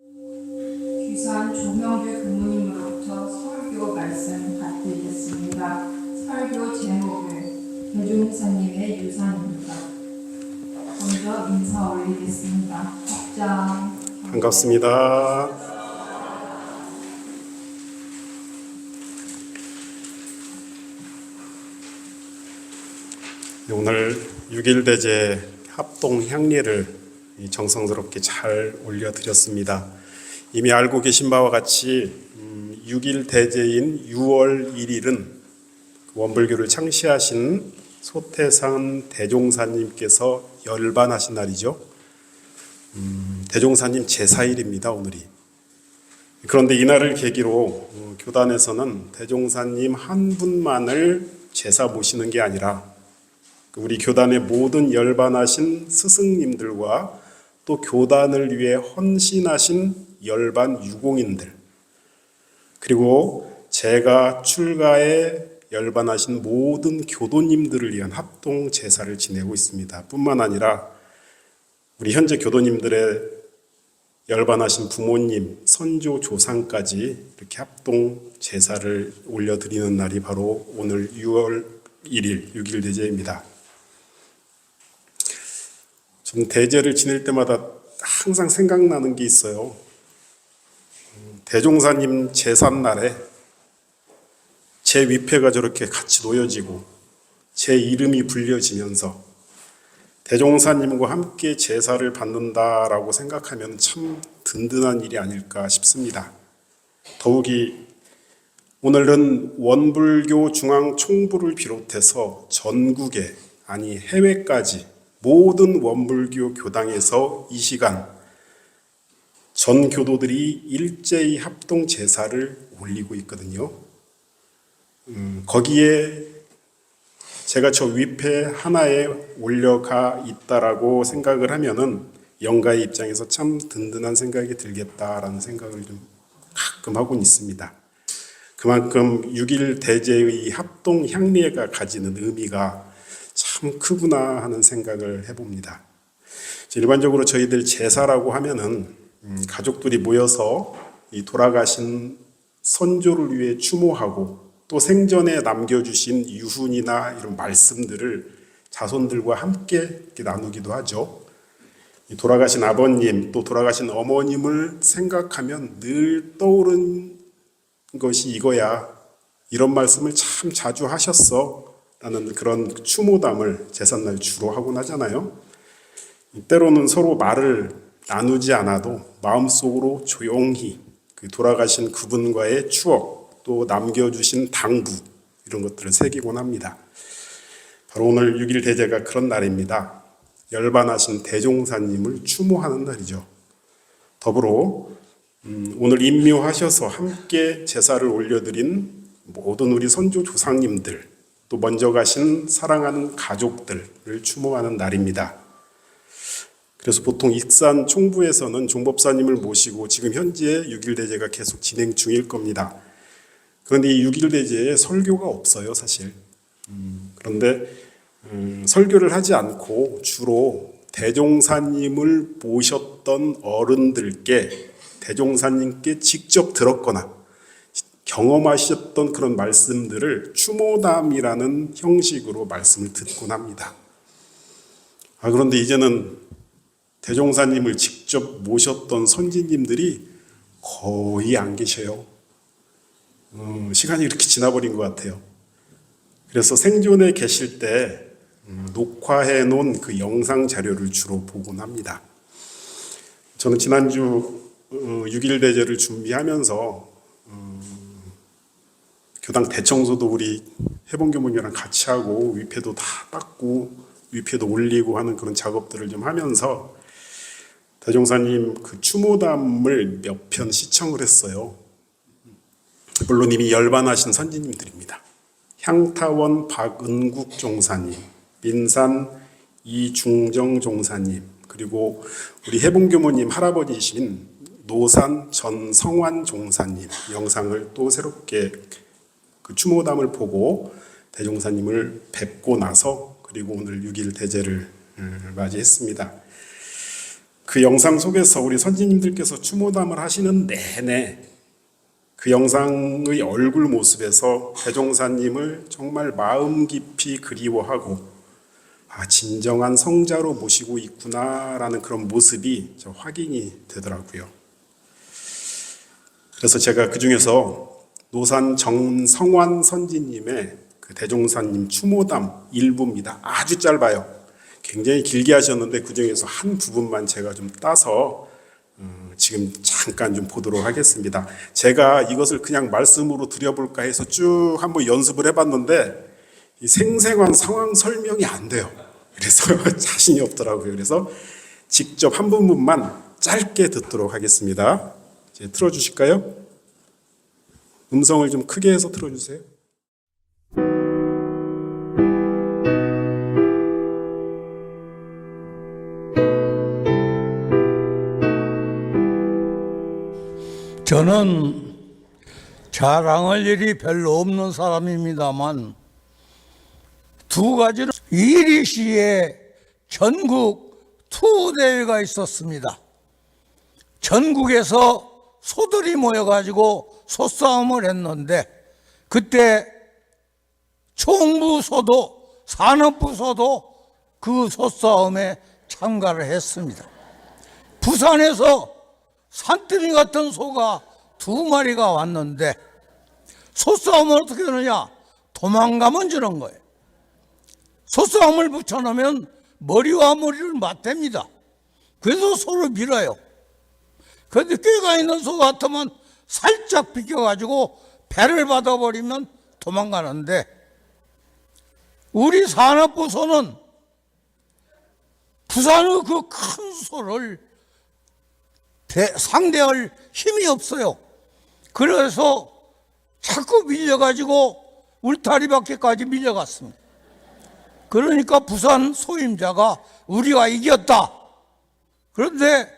귀산 조명규 부모님으로부터 설교 말씀 받드리겠습니다. 설교 제목은 대종사님의 유산입니다. 먼저 인사 올리겠습니다. 박장 반갑습니다. 오늘 6일 대제 합동 향례를 정성스럽게 잘 올려드렸습니다. 이미 알고 계신 바와 같이 6일 대제인 6월 1일은 원불교를 창시하신 소태산 대종사님께서 열반하신 날이죠. 대종사님 제사일입니다, 오늘이. 그런데 이날을 계기로 교단에서는 대종사님 한 분만을 제사 모시는 게 아니라 우리 교단의 모든 열반하신 스승님들과 또 교단을 위해 헌신하신 열반 유공인들, 그리고 제가 출가에 열반하신 모든 교도님들을 위한 합동 제사를 지내고 있습니다. 뿐만 아니라 우리 현재 교도님들의 열반하신 부모님, 선조, 조상까지 이렇게 합동 제사를 올려드리는 날이 바로 오늘 6월 1일 6일 대제입니다. 저는 대제를 지낼 때마다 항상 생각나는 게 있어요. 대종사님 제삿날에 제 위패가 저렇게 같이 놓여지고 제 이름이 불려지면서 대종사님과 함께 제사를 받는다라고 생각하면 참 든든한 일이 아닐까 싶습니다. 더욱이 오늘은 원불교 중앙총부를 비롯해서 전국에, 아니 해외까지 모든 원불교 교당에서 이 시간 전 교도들이 일제히 합동 제사를 올리고 있거든요. 거기에 제가 저 위패 하나에 올려가 있다라고 생각을 하면은 영가의 입장에서 참 든든한 생각이 들겠다라는 생각을 좀 가끔 하고 있습니다. 그만큼 6일 대제의 합동 향례가 가지는 의미가 참 크구나 하는 생각을 해봅니다. 일반적으로 저희들 제사라고 하면은 가족들이 모여서 이 돌아가신 선조를 위해 추모하고 또 생전에 남겨주신 유훈이나 이런 말씀들을 자손들과 함께 이렇게 나누기도 하죠. 돌아가신 아버님 또 돌아가신 어머님을 생각하면 늘 떠오른 것이 이거야. 이런 말씀을 참 자주 하셨어 라는 그런 추모담을 제삿날 주로 하곤 하잖아요. 때로는 서로 말을 나누지 않아도 마음속으로 조용히 그 돌아가신 그분과의 추억 또 남겨주신 당부 이런 것들을 새기곤 합니다. 바로 오늘 6일 대제가 그런 날입니다. 열반하신 대종사님을 추모하는 날이죠. 더불어 오늘 임묘하셔서 함께 제사를 올려드린 모든 우리 선조 조상님들 또 먼저 가신 사랑하는 가족들을 추모하는 날입니다. 그래서 보통 익산 총부에서는 종법사님을 모시고 지금 현재 6일 대제가 계속 진행 중일 겁니다. 그런데 이 6일 대제에 설교가 없어요, 사실. 그런데 설교를 하지 않고 주로 대종사님을 모셨던 어른들께 대종사님께 직접 들었거나 경험하셨던 그런 말씀들을 추모담이라는 형식으로 말씀을 듣곤 합니다. 그런데 이제는 대종사님을 직접 모셨던 선지님들이 거의 안 계셔요. 시간이 이렇게 지나버린 것 같아요. 그래서 생존에 계실 때 녹화해 놓은 그 영상 자료를 주로 보곤 합니다. 저는 지난주 6일 대제를 준비하면서 교당 대청소도 우리 해본교문이랑 같이 하고 위패도 다 닦고 위패도 올리고 하는 그런 작업들을 좀 하면서 대종사님 그 추모담을 몇 편 시청을 했어요. 물론 이미 열반하신 선지님들입니다. 향타원 박은국 종사님, 민산 이중정 종사님, 그리고 우리 해본교모님 할아버지신 노산 전성환 종사님 영상을 또 새롭게 그 추모담을 보고 대종사님을 뵙고 나서 그리고 오늘 6일 대제를 맞이했습니다. 그 영상 속에서 우리 선지님들께서 추모담을 하시는 내내 그 영상의 얼굴 모습에서 대종사님을 정말 마음 깊이 그리워하고 진정한 성자로 모시고 있구나라는 그런 모습이 확인이 되더라고요. 그래서 제가 그 중에서 노산 정성환 선지님의 그 대종사님 추모담 일부입니다. 아주 짧아요. 굉장히 길게 하셨는데 그 중에서 한 부분만 제가 좀 따서 지금 잠깐 좀 보도록 하겠습니다. 제가 이것을 그냥 말씀으로 드려볼까 해서 쭉 한번 연습을 해봤는데 이 생생한 상황 설명이 안 돼요. 그래서 자신이 없더라고요. 그래서 직접 한 부분만 짧게 듣도록 하겠습니다. 이제 틀어주실까요? 음성을 좀 크게 해서 틀어주세요. 저는 자랑할 일이 별로 없는 사람입니다만 두 가지는 이리시에 전국 투어대회가 있었습니다. 전국에서 소들이 모여가지고 소싸움을 했는데 그때 총부소도 산업부소도 그 소싸움에 참가를 했습니다. 부산에서 산더미 같은 소가 2마리가 왔는데 소싸움을 어떻게 하느냐? 도망가면 주는 거예요. 소싸움을 붙여놓으면 머리와 머리를 맞댑니다. 그래서 소를 밀어요. 그런데 꾀가 있는 소 같으면 살짝 비껴가지고 배를 받아버리면 도망가는데 우리 산업부소는 부산의 그 큰 소를 상대할 힘이 없어요. 그래서 자꾸 밀려가지고 울타리 밖에까지 밀려갔습니다. 그러니까 부산 소임자가 우리가 이겼다. 그런데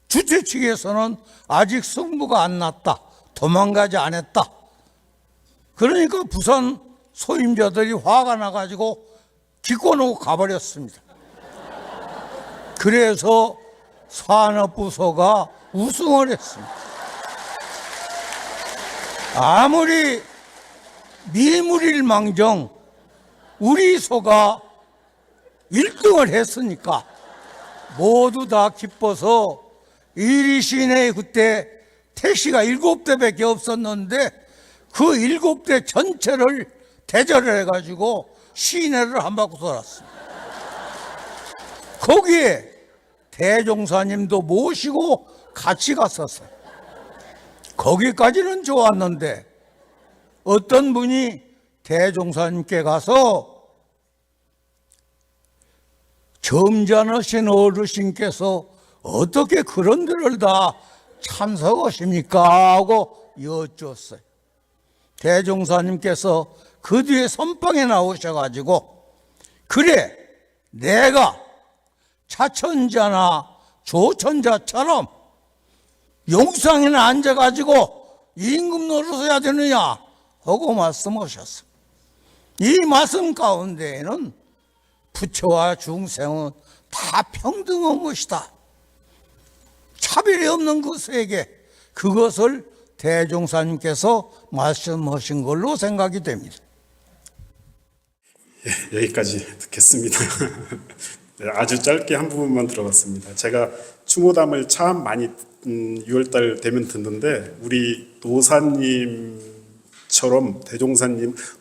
주최 측에서는 아직 승부가 안 났다. 도망가지 않았다. 그러니까 부산 소임자들이 화가 나가지고 기권하고 가버렸습니다. 그래서 산업부소가 우승을 했습니다. 아무리 미물일망정 우리 소가 1등을 했으니까 모두 다 기뻐서 이리 시내에 그때 택시가 7대밖에 없었는데 그 7대 전체를 대절을 해가지고 시내를 한 바퀴 돌았습니다. 거기에 대종사님도 모시고 같이 갔었어요. 거기까지는 좋았는데 어떤 분이 대종사님께 가서 점잖으신 어르신께서 어떻게 그런 데를 다 참석하십니까? 하고 여쭈었어요. 대종사님께서 그 뒤에 선방에 나오셔가지고 그래 내가 차천자나 조천자처럼 용상에는 앉아가지고 임금 노릇해야 되느냐 하고 말씀하셨어. 이 말씀 가운데에는 부처와 중생은 다 평등한 것이다. 차별이 없는 그 세계, 그것을 대종사님께서 말씀하신 걸로 생각이 됩니다. 예, 여기까지 듣겠습니다. 네, 아주 짧게 한 부분만 들어봤습니다. 제가 추모담을 참 많이 6월달 되면 듣는데 우리 노사님처럼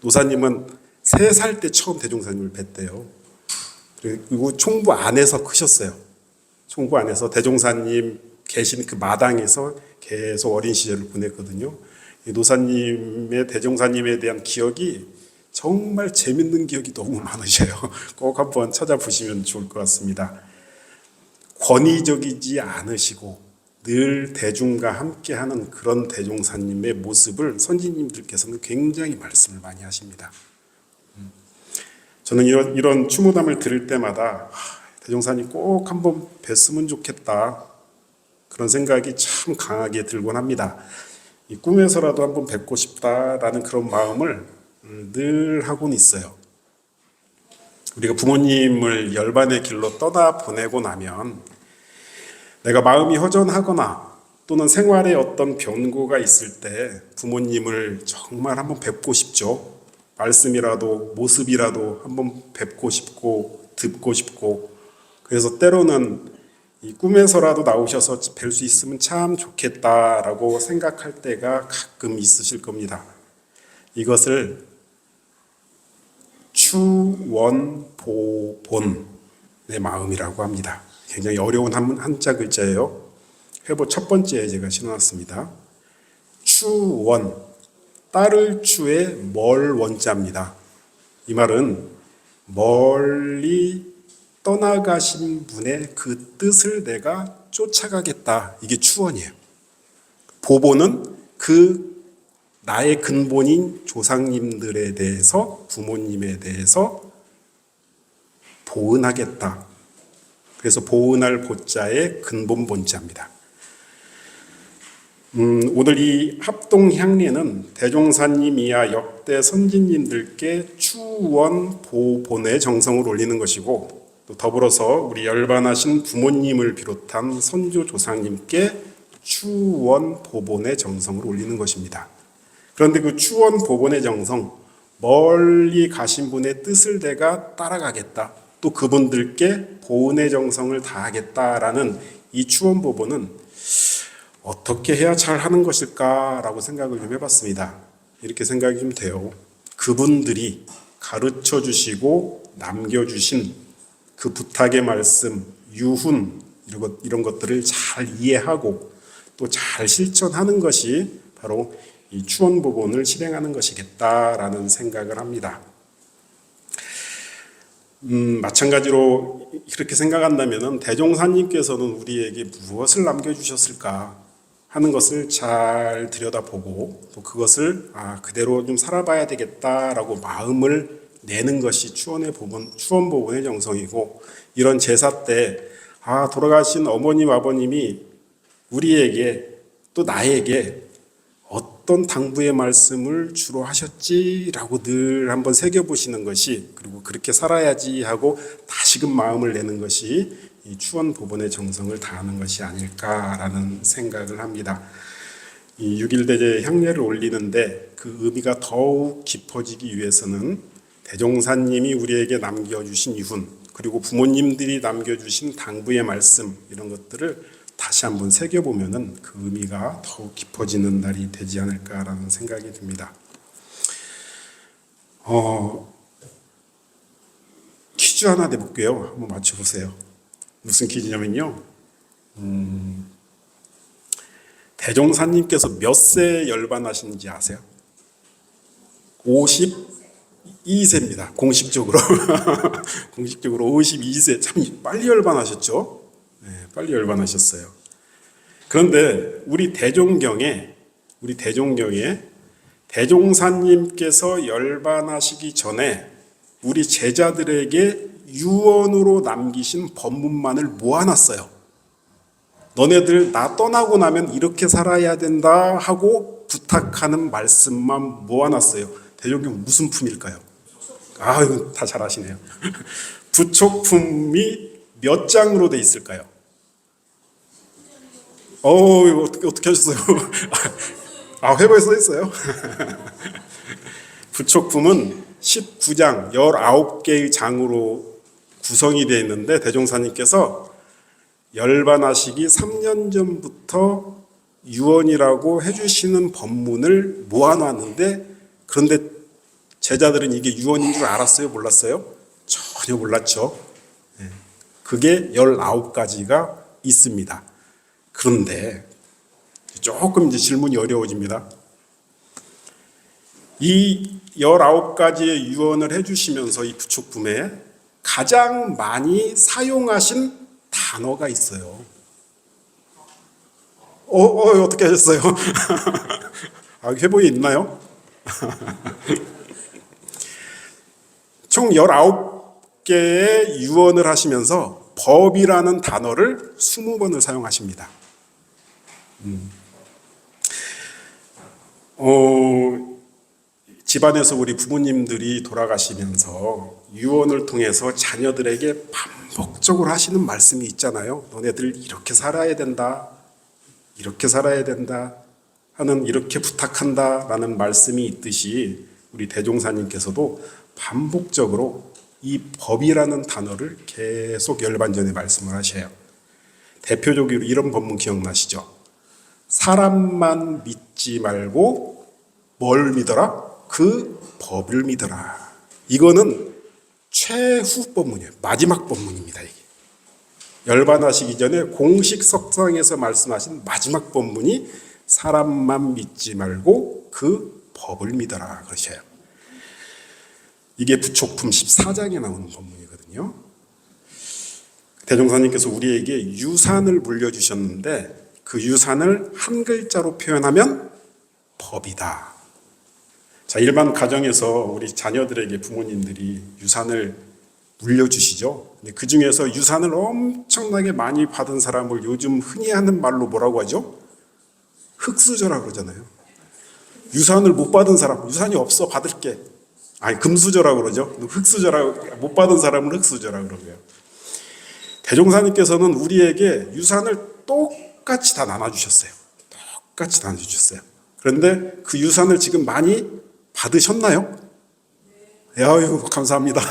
노사님은 3살 때 처음 대종사님을 뵀대요. 그리고 총부 안에서 크셨어요. 총부 안에서 대종사님 계신 그 마당에서 계속 어린 시절을 보냈거든요. 노사님의 대종사님에 대한 기억이 정말 재밌는 기억이 너무 많으셔요. 꼭 한번 찾아보시면 좋을 것 같습니다. 권위적이지 않으시고 늘 대중과 함께하는 그런 대종사님의 모습을 선지님들께서는 굉장히 말씀을 많이 하십니다. 저는 이런 추모담을 들을 때마다 대종사님 꼭 한번 뵀으면 좋겠다. 그런 생각이 참 강하게 들곤 합니다. 이 꿈에서라도 한번 뵙고 싶다라는 그런 마음을 늘 하고는 있어요. 우리가 부모님을 열반의 길로 떠나 보내고 나면 내가 마음이 허전하거나 또는 생활에 어떤 변고가 있을 때 부모님을 정말 한번 뵙고 싶죠. 말씀이라도 모습이라도 한번 뵙고 싶고 듣고 싶고, 그래서 때로는 이 꿈에서라도 나오셔서 뵐 수 있으면 참 좋겠다라고 생각할 때가 가끔 있으실 겁니다. 이것을 추원보본의 마음이라고 합니다. 굉장히 어려운 한자 글자예요. 회보 첫 번째에 제가 실어놨습니다. 추원, 따를 추의 멀 원자입니다. 이 말은 멀리 떠나가신 분의 그 뜻을 내가 쫓아가겠다. 이게 추원이에요. 보본은 그 나의 근본인 조상님들에 대해서, 부모님에 대해서 보은하겠다. 그래서 보은할 보자의 근본 본자입니다. 오늘 이 합동향례는 대종사님 이하 역대 선진님들께 추원 보본의 정성을 올리는 것이고, 또 더불어서 우리 열반하신 부모님을 비롯한 선조 조상님께 추원 보본의 정성을 올리는 것입니다. 그런데 그 추원 보본의 정성, 멀리 가신 분의 뜻을 내가 따라가겠다, 또 그분들께 보은의 정성을 다하겠다라는 이 추원 보본은 어떻게 해야 잘 하는 것일까라고 생각을 좀 해봤습니다. 이렇게 생각이 좀 돼요. 그분들이 가르쳐 주시고 남겨주신 그 부탁의 말씀, 유훈, 이런 것들을 잘 이해하고 또 잘 실천하는 것이 바로 이 추원보본을 실행하는 것이겠다라는 생각을 합니다. 마찬가지로 이렇게 생각한다면 대종사님께서는 우리에게 무엇을 남겨주셨을까 하는 것을 잘 들여다보고, 또 그것을 그대로 좀 살아봐야 되겠다라고 마음을 내는 것이 추원보본의 정성이고, 이런 제사 때 돌아가신 어머님 아버님이 우리에게 또 나에게 어떤 당부의 말씀을 주로 하셨지라고 늘 한번 새겨보시는 것이, 그리고 그렇게 살아야지 하고 다시금 마음을 내는 것이 이 추원보본의 정성을 다하는 것이 아닐까라는 생각을 합니다. 이 6.1대제 향례를 올리는데 그 의미가 더욱 깊어지기 위해서는 대종사님이 우리에게 남겨주신 유훈, 그리고 부모님들이 남겨주신 당부의 말씀, 이런 것들을 다시 한번 새겨보면은 그 의미가 더욱 깊어지는 날이 되지 않을까라는 생각이 듭니다. 퀴즈 하나 내볼게요. 한번 맞춰보세요. 무슨 퀴즈냐면요. 대종사님께서 몇 세 열반하신지 아세요? 52세입니다. 공식적으로. 공식적으로 52세. 참 빨리 열반하셨죠? 네, 빨리 열반하셨어요. 그런데 우리 대종경에 대종사님께서 열반하시기 전에 우리 제자들에게 유언으로 남기신 법문만을 모아놨어요. 너네들 나 떠나고 나면 이렇게 살아야 된다 하고 부탁하는 말씀만 모아놨어요. 대종경 무슨 품일까요? 이거 다 잘 아시네요. 부촉품이 몇 장으로 돼 있을까요? 이거 어떻게 하셨어요? 회보에 써 있어요. 부촉품은 19장, 19개의 장으로 구성이 되어 있는데, 대종사님께서 열반하시기 3년 전부터 유언이라고 해주시는 법문을 모아놨는데, 그런데 제자들은 이게 유언인 줄 알았어요? 몰랐어요? 전혀 몰랐죠. 그게 19가지가 있습니다. 그런데 조금 이제 질문이 어려워집니다. 이 19가지의 유언을 해주시면서 이 부촉품에 가장 많이 사용하신 단어가 있어요. 어떻게 하셨어요? 회보에 있나요? 총 19개의 유언을 하시면서 법이라는 단어를 20번을 사용하십니다. 집안에서 우리 부모님들이 돌아가시면서 유언을 통해서 자녀들에게 반복적으로 하시는 말씀이 있잖아요. 너네들 이렇게 살아야 된다. 이렇게 살아야 된다. 하는 이렇게 부탁한다라는 말씀이 있듯이 우리 대종사님께서도 반복적으로 이 법이라는 단어를 계속 열반전에 말씀을 하셔요. 대표적으로 이런 법문 기억나시죠? 사람만 믿지 말고 뭘 믿어라? 그 법을 믿어라. 이거는 최후 법문이에요. 마지막 법문입니다. 이게. 열반하시기 전에 공식 석상에서 말씀하신 마지막 법문이 사람만 믿지 말고 그 법을 믿어라 그러셔요. 이게 부촉품 14장에 나오는 법문이거든요. 대종사님께서 우리에게 유산을 물려주셨는데 그 유산을 한 글자로 표현하면 법이다. 자, 일반 가정에서 우리 자녀들에게 부모님들이 유산을 물려주시죠. 근데 그 중에서 유산을 엄청나게 많이 받은 사람을 요즘 흔히 하는 말로 뭐라고 하죠? 흙수저라 그러잖아요. 유산을 못 받은 사람, 유산이 없어 받을게. 아니 금수저라 그러죠. 흙수저라, 못 받은 사람은 흙수저라 그러고요. 대종사님께서는 우리에게 유산을 똑같이 다 나눠주셨어요. 똑같이 나눠주셨어요. 그런데 그 유산을 지금 많이 받으셨나요? 아유, 감사합니다.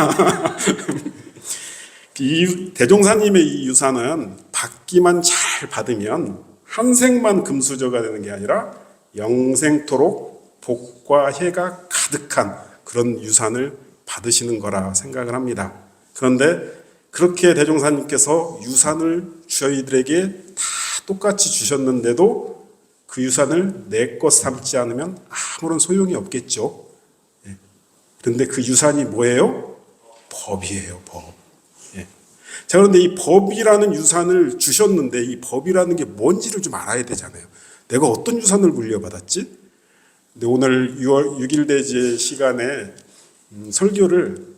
이 대종사님의 이 유산은 받기만 잘 받으면 한 생만 금수저가 되는 게 아니라 영생토록 복과 해가 가득한 그런 유산을 받으시는 거라 생각을 합니다. 그런데 그렇게 대종사님께서 유산을 저희들에게 다 똑같이 주셨는데도 그 유산을 내 것 삼지 않으면 아무런 소용이 없겠죠. 그런데 그 유산이 뭐예요? 법이에요, 법. 자, 그런데 이 법이라는 유산을 주셨는데 이 법이라는 게 뭔지를 좀 알아야 되잖아요. 내가 어떤 유산을 물려받았지? 근데 오늘 6월 6일 대제 시간에 설교를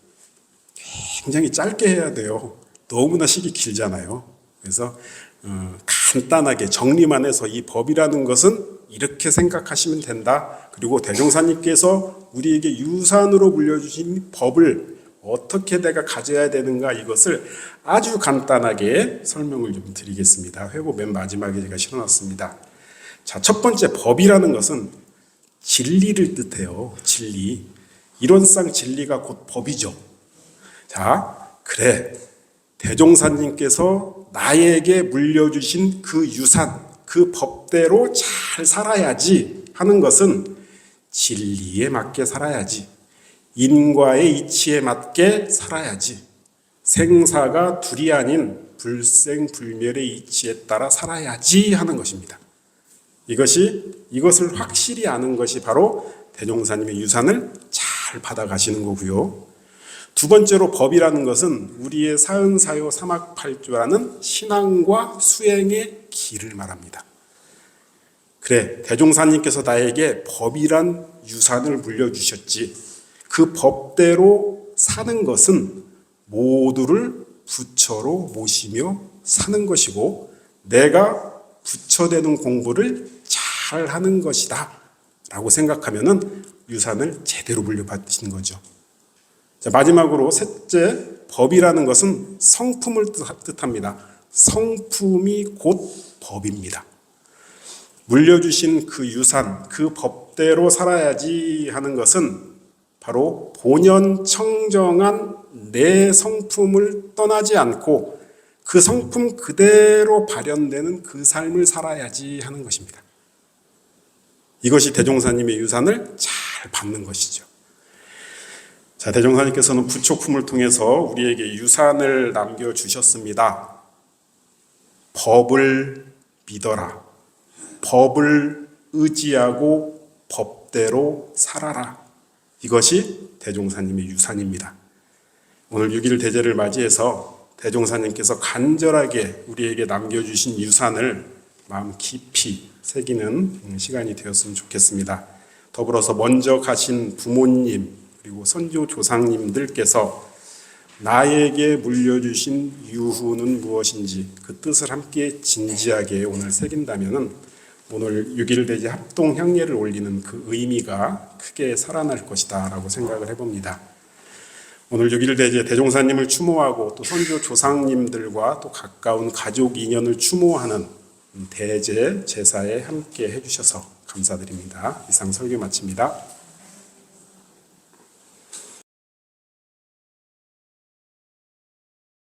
굉장히 짧게 해야 돼요. 너무나 시기 길잖아요. 그래서 간단하게 정리만 해서 이 법이라는 것은 이렇게 생각하시면 된다. 그리고 대종사님께서 우리에게 유산으로 물려주신 법을 어떻게 내가 가져야 되는가 이것을 아주 간단하게 설명을 좀 드리겠습니다. 회고 맨 마지막에 제가 실어놨습니다. 자, 첫 번째 법이라는 것은 진리를 뜻해요. 진리. 이론상 진리가 곧 법이죠. 자, 그래. 대종사님께서 나에게 물려주신 그 유산, 그 법대로 잘 살아야지 하는 것은 진리에 맞게 살아야지. 인과의 이치에 맞게 살아야지. 생사가 둘이 아닌 불생불멸의 이치에 따라 살아야지 하는 것입니다. 이것을 확실히 아는 것이 바로 대종사님의 유산을 잘 받아가시는 거고요. 두 번째로 법이라는 것은 우리의 사은사요 사막팔조라는 신앙과 수행의 길을 말합니다. 그래, 대종사님께서 나에게 법이란 유산을 물려주셨지. 그 법대로 사는 것은 모두를 부처로 모시며 사는 것이고 내가 부처되는 공부를 잘 하는 것이다 라고 생각하면은 유산을 제대로 물려받으신 거죠. 자, 마지막으로 셋째, 법이라는 것은 성품을 뜻합니다. 성품이 곧 법입니다. 물려주신 그 유산, 그 법대로 살아야지 하는 것은 바로 본연 청정한 내 성품을 떠나지 않고 그 성품 그대로 발현되는 그 삶을 살아야지 하는 것입니다. 이것이 대종사님의 유산을 잘 받는 것이죠. 자, 대종사님께서는 부촉품을 통해서 우리에게 유산을 남겨주셨습니다. 법을 믿어라. 법을 의지하고 법대로 살아라. 이것이 대종사님의 유산입니다. 오늘 6일 대제를 맞이해서 대종사님께서 간절하게 우리에게 남겨주신 유산을 마음 깊이 새기는 시간이 되었으면 좋겠습니다. 더불어서 먼저 가신 부모님 그리고 선조 조상님들께서 나에게 물려주신 유후는 무엇인지 그 뜻을 함께 진지하게 오늘 새긴다면은 오늘 6일 대제 합동 향례를 올리는 그 의미가 크게 살아날 것이다 라고 생각을 해봅니다. 오늘 6일 대제 대종사님을 추모하고 또 선조 조상님들과 또 가까운 가족 인연을 추모하는 대제 제사에 함께 해주셔서 감사드립니다. 이상 설교 마칩니다.